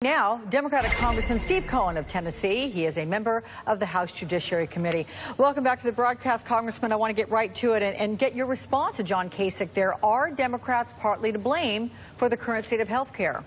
Now, Democratic Congressman Steve Cohen of Tennessee. He is a member of the House Judiciary Committee. Welcome back to the broadcast, Congressman. I want to get right to it and get your response to John Kasich. There are Democrats partly to blame for the current state of health care.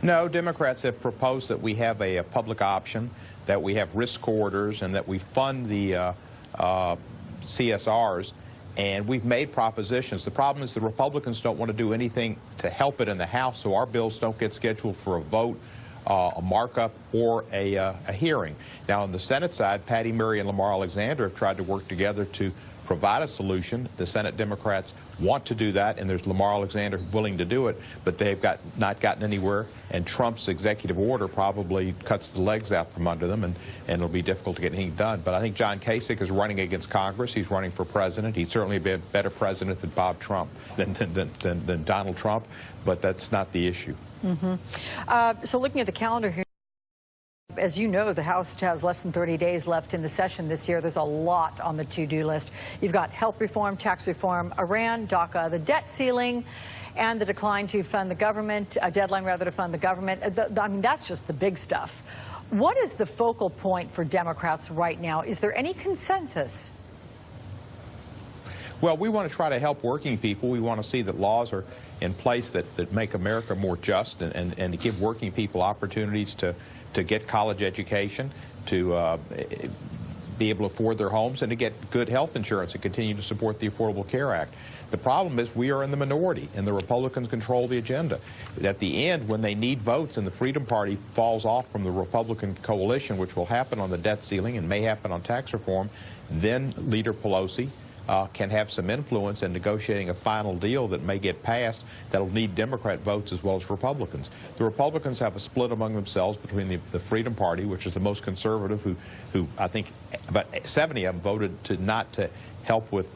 No, Democrats have proposed that we have a public option, that we have risk corridors, and that we fund the CSRs. And we've made propositions. The problem is the Republicans don't want to do anything to help it in the House, so our bills don't get scheduled for a vote, a markup, or a hearing. Now, on the Senate side, Patty Murray and Lamar Alexander have tried to work together to provide a solution. The Senate Democrats want to do that, and there's Lamar Alexander willing to do it, but they've not gotten anywhere, and Trump's executive order probably cuts the legs out from under them, and it'll be difficult to get anything done. But I think John Kasich is running against Congress. He's running for president. He'd certainly be a better president than Bob Trump, than Donald Trump, but that's not the issue. So looking at the calendar here, as you know, the House has less than 30 days left in the session this year. There's a lot on the to-do list. You've got health reform, tax reform, Iran, DACA, the debt ceiling, and the decline to fund the government, a deadline rather to fund the government. I mean, that's just the big stuff. What is the focal point for Democrats right now? Is there any consensus? Well, we want to try to help working people. We want to see that laws are in place that make America more just and to give working people opportunities to get college education, to be able to afford their homes, and to get good health insurance and continue to support the Affordable Care Act. The problem is we are in the minority, and the Republicans control the agenda. At the end, when they need votes and the Freedom Party falls off from the Republican coalition, which will happen on the debt ceiling and may happen on tax reform, then Leader Pelosi can have some influence in negotiating a final deal that may get passed that'll need Democrat votes as well as Republicans. The Republicans have a split among themselves between the Freedom Party, which is the most conservative, who I think about 70 of them voted not to help with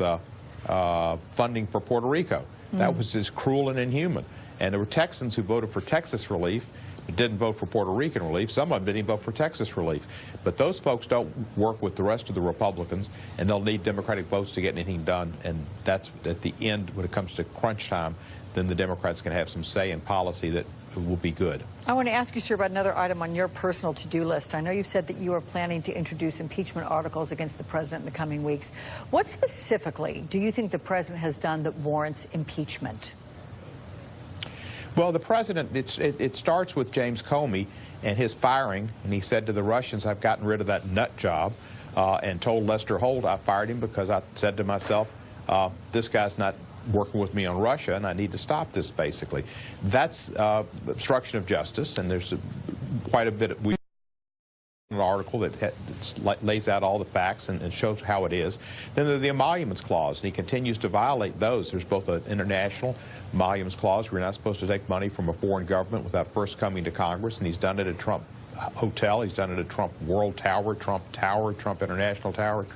funding for Puerto Rico. That was just cruel and inhuman. And there were Texans who voted for Texas relief, but didn't vote for Puerto Rican relief. Some of them didn't even vote for Texas relief. But those folks don't work with the rest of the Republicans, and they'll need Democratic votes to get anything done. And that's at the end, when it comes to crunch time, then the Democrats can have some say in policy that will be good. I want to ask you, sir, about another item on your personal to-do list. I know you've said that you are planning to introduce impeachment articles against the president in the coming weeks. What specifically do you think the president has done that warrants impeachment? Well, the president, it starts with James Comey and his firing, and he said to the Russians, I've gotten rid of that nut job, and told Lester Holt I fired him because I said to myself, this guy's not working with me on Russia, and I need to stop this, basically. That's obstruction of justice, and there's quite a bit of an article that lays out all the facts and shows how it is. Then there's the emoluments clause, and he continues to violate those. There's both an international emoluments clause where you're not supposed to take money from a foreign government without first coming to Congress, and he's done it at Trump Hotel, he's done it at Trump World Tower, Trump International Tower,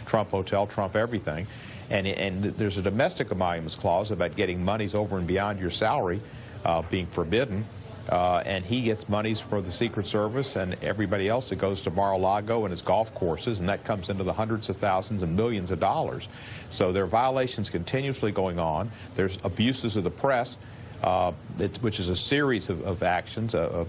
Trump Hotel, Trump everything. And there's a domestic emoluments clause about getting monies over and beyond your salary being forbidden. And he gets monies for the Secret Service and everybody else that goes to Mar-a-Lago and his golf courses, and that comes into the hundreds of thousands and millions of dollars. So there are violations continuously going on. There's abuses of the press, which is a series of actions, a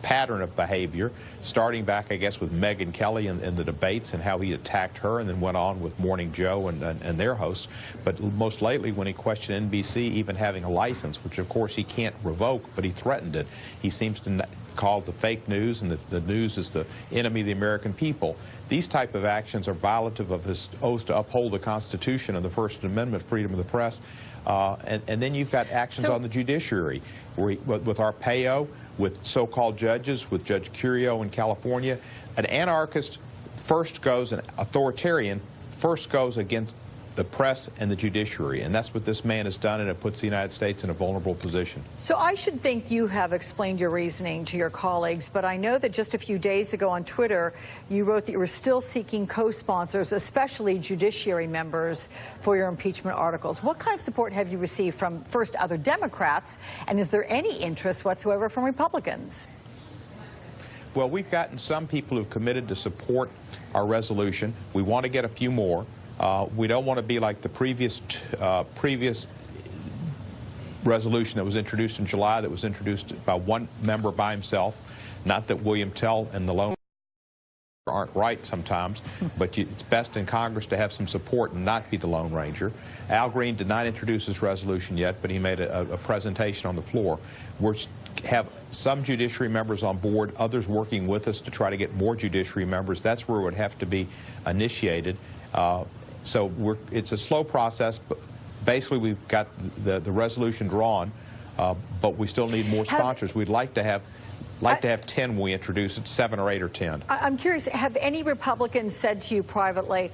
pattern of behavior, starting back, I guess, with Megyn Kelly in the debates and how he attacked her, and then went on with Morning Joe and their hosts. But most lately, when he questioned NBC even having a license, which of course he can't revoke, but he threatened it. He seems to call it the fake news, and the news is the enemy of the American people. These type of actions are violative of his oath to uphold the Constitution and the First Amendment, freedom of the press. And then you've got actions on the judiciary, with Arpaio, with so-called judges, with Judge Curio in California. An anarchist first goes, an authoritarian first goes against the press and the judiciary, and that's what this man has done, and it puts the United States in a vulnerable position. So I should think you have explained your reasoning to your colleagues, but I know that just a few days ago on Twitter, you wrote that you were still seeking co-sponsors, especially judiciary members, for your impeachment articles. What kind of support have you received from, first, other Democrats, and is there any interest whatsoever from Republicans? Well, we've gotten some people who've committed to support our resolution. We want to get a few more. We don't want to be like the previous resolution that was introduced in July that was introduced by one member by himself. Not that William Tell and the Lone aren't right sometimes, but it's best in Congress to have some support and not be the Lone Ranger. Al Green did not introduce his resolution yet, but he made a presentation on the floor. We have some judiciary members on board, others working with us to try to get more judiciary members. That's where it would have to be initiated. So it's a slow process, but basically we've got the resolution drawn, but we still need more sponsors. We'd like to have 10 when we introduce it, 7 or 8 or 10. I'm curious, have any Republicans said to you privately,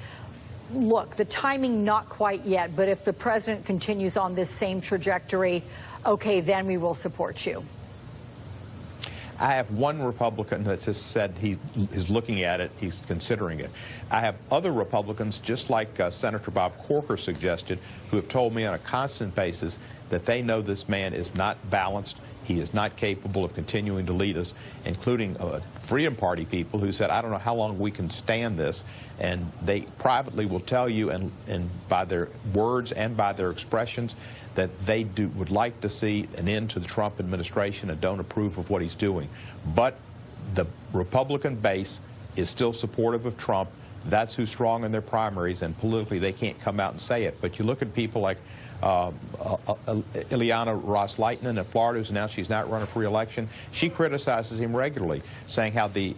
look, the timing not quite yet, but if the president continues on this same trajectory, okay, then we will support you? I have one Republican that just said he is looking at it, he's considering it. I have other Republicans, just like Senator Bob Corker suggested, who have told me on a constant basis that they know this man is not balanced. He is not capable of continuing to lead us, including Freedom Party people who said, I don't know how long we can stand this. And they privately will tell you, and by their words and by their expressions, that they would like to see an end to the Trump administration and don't approve of what he's doing. But the Republican base is still supportive of Trump. That's who's strong in their primaries, and politically they can't come out and say it. But you look at people like Ileana Ros-Lehtinen in Florida, who's announced she's not running for re-election. She criticizes him regularly, saying how the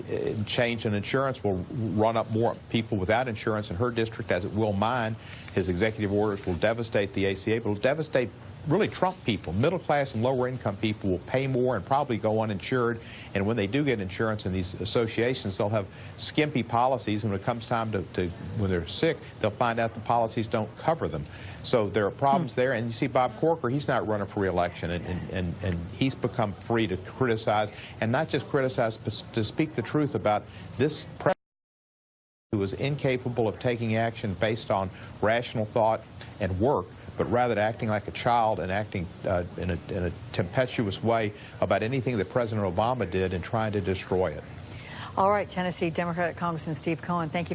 change in insurance will run up more people without insurance in her district, as it will mine. His executive orders will devastate the ACA, but will devastate really Trump people. Middle class and lower income people will pay more and probably go uninsured. And when they do get insurance in these associations, they'll have skimpy policies. And when it comes time when they're sick, they'll find out the policies don't cover them. So there are problems there. And you see Bob Corker, he's not running for re-election. And he's become free to criticize, and not just criticize, but to speak the truth about this president who is incapable of taking action based on rational thought and work, but rather acting like a child and acting in a tempestuous way about anything that President Obama did and trying to destroy it. All right, Tennessee Democratic Congressman Steve Cohen, thank you.